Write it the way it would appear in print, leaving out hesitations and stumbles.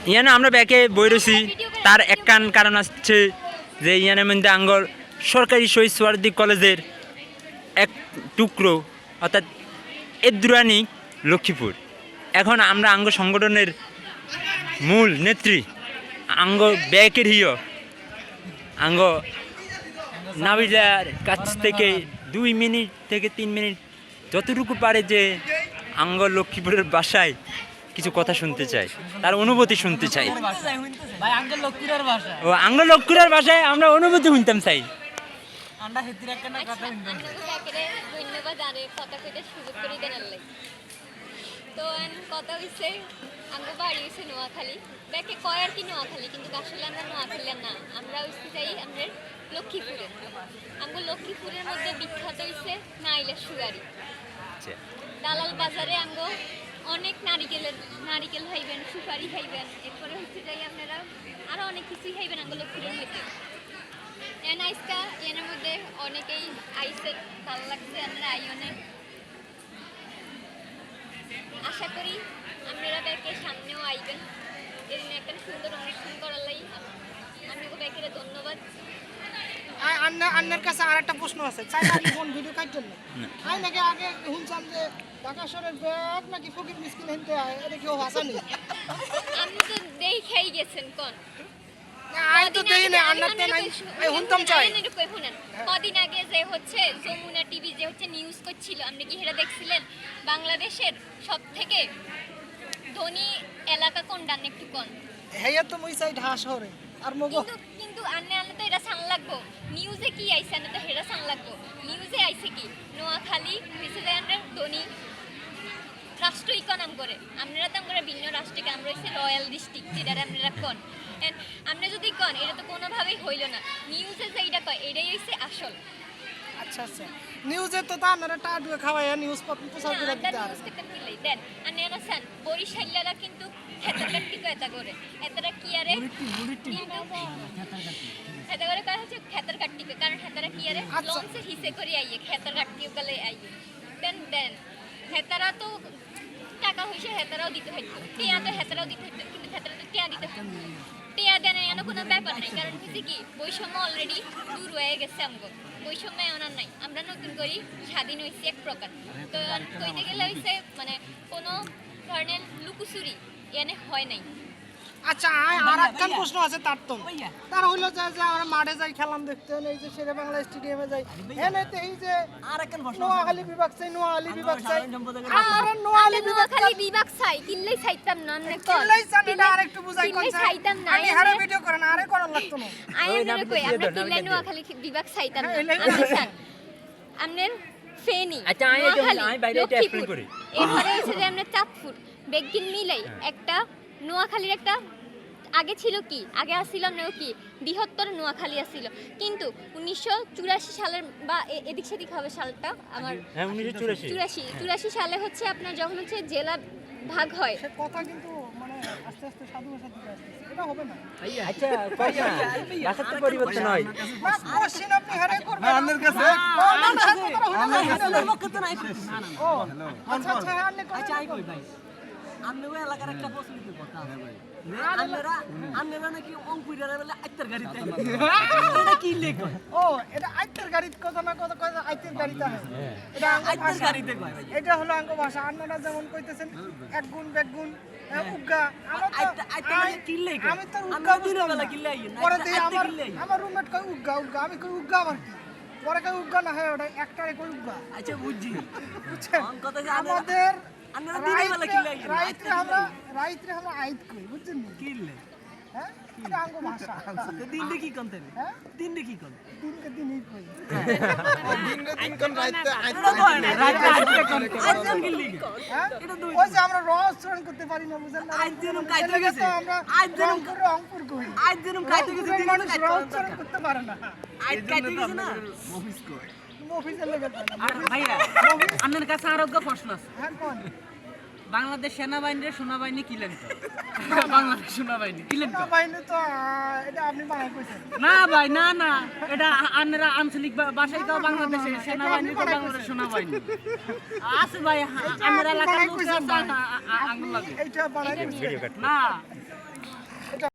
ইয়ানে আমরা ব্যাকে বই রয়েছি তার এক কারণ আসছে যে ইয়ানের মধ্যে আঙ্গর সরকারি শহীদ সোহরাওয়ার্দী কলেজের এক টুকরো অর্থাৎ এদ্দুরানি লক্ষ্মীপুর। এখন আমরা আঙ্গ সংগঠনের মূল নেত্রী আঙ্গ ব্যাকের হিয় আঙ্গ নাবিলার কাছ থেকে 2 মিনিট থেকে 3 মিনিট যতটুকু পারে যে আঙ্গ লক্ষ্মীপুরের বাসায় কিছু কথা শুনতে চাই, তার অনুভূতি শুনতে চাই। ও আঙ্গ লক্ষ্মীপুরের বাসায় আমরা অনুভূতি শুনতাম চাই। তো কথা হইছে আমরা বাড়ি হইছে নোয়াখালী ব্যাকে কয় আর কি নোয়াখালী, কিন্তু আসলে আমরা নোয়াখালীর না, আমরা হইতে চাই আমাদের লক্ষ্মীপুরে। আমরা লক্ষ্মীপুরের মধ্যে বিখ্যাত হইছে নাইলের সুগারি। দালাল বাজারে আমরা অনেক নারিকেল খাইবেন, সুপারি খাইবেন, এরপরে হচ্ছে যাই আপনারা আরো অনেক কিছুই খাইবেন আমরা লক্ষ্মীপুরের মধ্যে। আইসটা এর মধ্যে অনেকেই আইসে, ভালো লাগছে আপনারা আইনে। আশা করি আপনারা ব্যাকের সামনেও আইবেন, এর একটা সুন্দর অনুষ্ঠান করার লাগি আপনাকে ব্যাকের ধন্যবাদ। আন্নার কাছে আর একটা প্রশ্ন আছে, চাইনা কি কোন ভিডিও কাট জন্য আই নাকি আগে শুনছাম যে ঢাকা শহরের ব্যাগ নাকি ফকির মিসকিন হেনতে আয়, এটা কি ভাষা নেই? আপনি তো দেখাই গেছেন কোন আই তো দেই না, আন্নার তো নাই আই শুনতাম চাই। কদিন আগে যে হচ্ছে যমুনা টিভি যে হচ্ছে নিউজ করছিল, আপনি কি হেরা দেখছিলেন? বাংলাদেশের সবথেকে ধনী এলাকা কোনটা একটু কোন? হেয়া তো মই চাই ঢাকা শহরে আর মগো কিন্তু আন্নে তো এটা সাং লাগবো। নিউজে কি আইছে না তো হেরা সাং লাগবো। নিউজে আইছে কি নোয়াখালী হইছে যে আমরা ধনী রাষ্ট্র ইকোনম করে, আপনারা তো আমরা ভিন্ন রাষ্ট্রকে, আমরা হইছে রয়্যাল ডিস্ট্রিক্ট, যেটা আপনারা কোন আপনি যদি কোন এটা তো কোনোভাবেই হইল না। নিউজে যে এটা কয় এটাই হইছে আসল। আচ্ছা আচ্ছা, নিউজে তো তা আপনারা টাটুয়ে খাওয়ায়া নিউজ প্রচার করে দিতে আর দেন আনে আছেন বরিশাইলারা কিন্তু হেতার কাটি কয়তা করে এতরা কি আরে হেতা করে কয় হচ্ছে খেতার কাটি, কারণ হেতারা কি আরে লঞ্চে হিসে করে আইয়ে খেতার কাটিও গলে আইয়ে দেন হেতারা তো টাকা হইছে হেতারাও দিতে হইতো, টিয়া তো হেতারাও দিতে হইতো, কিন্তু হেতারা তো টিয়া দিতে হইতো, টিয়া দেন এমন কোনো ব্যাপার নাই। কারণ হচ্ছে কি বৈষম্য অলরেডি দূর হয়ে গেছে, আমগো বৈষম্য এমন নাই, আমরা নতুন করি স্বাধীন হয়েছি এক প্রকার। তো কইতে গেলে হইছে মানে কোনো ধরনের লুকুচুরি এনে হয় নাই। আচ্ছা আর একটা প্রশ্ন আছে তার তো তার হইলো যে আমরা মাঠে যাই খেলাম দেখতে, এই যে শেরে বাংলা স্টেডিয়ামে যাই এনেতে এই যে আরেকখান প্রশ্ন নোয়াখালী বিভাগ চাই, নোয়াখালী বিভাগ চাই আর নোয়াখালী বিভাগ চাই কিনলেই চাইতাম না নে কোন কিনলেই চাইতাম না, আরেকটু বুঝাই কোন চাই চাইতাম না, আমি হারে ভিডিও করেন আরে করার লাগতো না। আইনে কই আমরা কিনলে নোয়াখালী বিভাগ চাইতাম না। আচ্ছা আমনের ফেনি আচ্ছা আমি বাইরে এটা এক্সপ্লেইন করি। এরপরে হচ্ছে যে আমরা চাঁদপুর বেগিন মিলাই একটা নোয়াখালীর একটা আগে ছিল কি আগে আসছিল না কি বৃহত্তর নোয়াখালী আসছিল, কিন্তু 1984 সালের বা এদিক সেদিক হবে সালটা আমার 1984 সালে হচ্ছে আপনার যখন হচ্ছে জেলা ভাগ হয় সে কথা, কিন্তু মানে আস্তে আস্তে সাধু ভাষা দিকে আসছে এটা হবে না। আচ্ছা কইনা ভাষা তো পরিবর্তন হয় না কোশ্চেন আপনি হারে করবেন আপনার কাছে আমার পক্ষে তো নাই। ও আচ্ছা আচ্ছা আপনি আচ্ছা আই কই ভাই আমনেও এলাকার একটা প্রচলিত কথা আপনারা নাকি অঙ্কুইরারে বলে আইতার গাড়িতে এটা কি লেখ? ও এটা আইতের গাড়িতে কথা না কথা কথা আইতের গাড়িতে হয়, এটা আইতার গাড়িতে কয় ভাই, এটা হলো আঙ্গ ভাষা। আপনারা যেমন কইতেছেন এক গুণ বেগ গুণ উগা, আমরা তো আইতার কি লেখ? আমি তো উগা দিনের বেলা কি লাই না পরে দেই আমার রুমমেট কই উগা উগা, আমি কই উগা আমার কি, পরে কই উগা না হয় ওটা একটারে কই উগা। আচ্ছা বুঝছি বুঝছেন কথা যে আমাদের আপনারা দিনের বেলা কি লাই রাইতে আমরা আইত কই, বুঝছেন কি লেখ? হ্যাঁ এটা আঙ্গ ভাষা। তো দিন কি কোন তেনে হ্যাঁ দিন কি কোন দিনকে দিনই কই দিন কোন রাইতে এটা কয় না রাইতে কোন কি লেখ? হ্যাঁ ওই যে আমরা রহস্যরণ করতে পারি না, বুঝেন না? আজ দিনম কাইতে গেছে আমরা আজ দিনম রংপুর কই, আজ দিনম কাইতে গেছে দিন মানুষ রহস্যরণ করতে পারে না। আজ কাইতে গেছে না মফিস কই মফিজের লেগে আর ভাইয়া আপনার কাছে আরোগ্য প্রশ্ন আছে। হ্যাঁ কোন বাংলাদেশ সেনাবাহিনীর সেনাবাহিনী কি লেখতো? বাংলাদেশ সেনাবাহিনী কি লেখতো? বাহিনী তো এটা আপনি বানাই কইছেন না ভাই না না, এটা আপনারা আঞ্চলিক ভাষায় তো বাংলাদেশের সেনাবাহিনী তো বাংলাদেশ সেনাবাহিনী আছে ভাই, আপনারা এলাকার লোক আছে আঙ্গুল লাগে এইটা বানাই কইছেন না